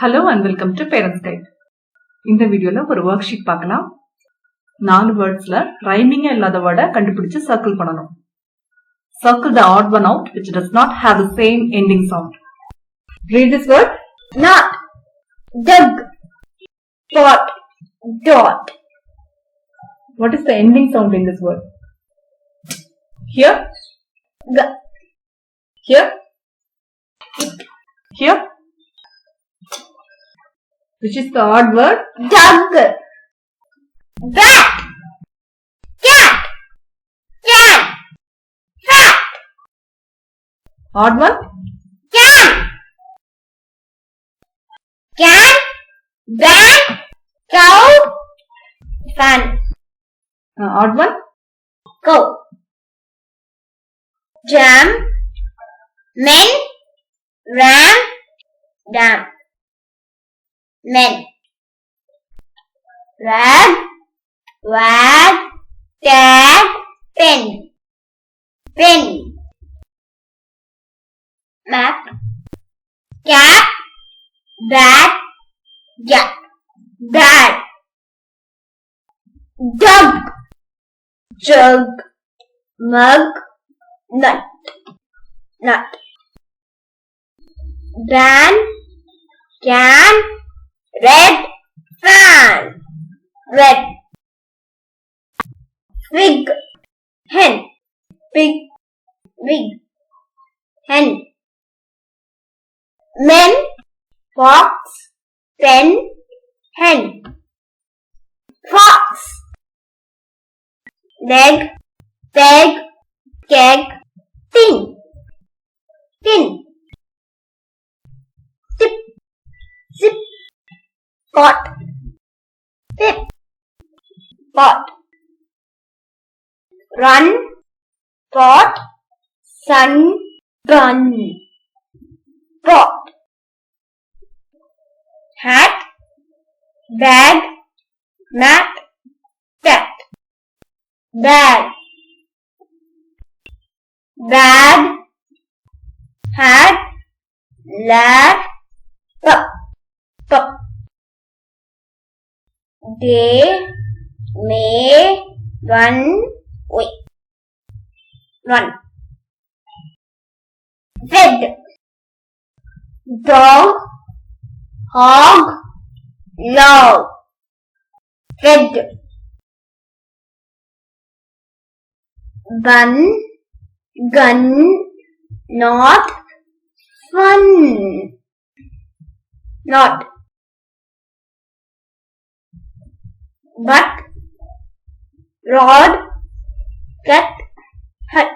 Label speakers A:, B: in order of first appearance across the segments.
A: Hello and welcome to Parents Guide. In the video, ஒரு worksheet பார்க்கலாம். 4 wordsல rhyming இல்லாத word கண்டுபிடிச்சு circle பண்ணணும். Circle the odd one out which does not have the same ending sound. Read this word.
B: Not, dug, pot, dot.
A: What is the ending sound in this word? Here,
B: G,
A: here, here. Which is the odd word?
B: dug, bat, cat, can, fat.
A: Odd one?
B: Can, van, cow, fan.
A: Odd one?
B: Go. Jam, men, ram, dam. Men. Rag, wag, tag, pen. Pen. Map, cap, bat, yak, bat. Dug, jug, mug, nut, nut. Van, can, red, fan, red. Fig, hen, pig, wig, hen. Men, fox, pen, hen. Fox. Leg, peg, keg, tin. Tin. Tip, zip, pot. Pip, pot. Run, pot, sun, gun. Pot. Hat, bag, mat, cat. Bag. Bad, had, lad, pup, pup. Day, may, run, way. Run. Fed, dog, hog, log. Fed. Bun, gun, not, fun. Not. But, rod, cut, hut.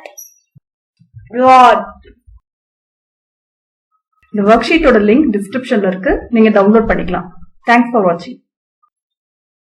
B: Rod.
A: இந்த worksheet ஓட link descriptionல இருக்கு. நீங்க download பண்ணிக்கலாம். Thanks for watching.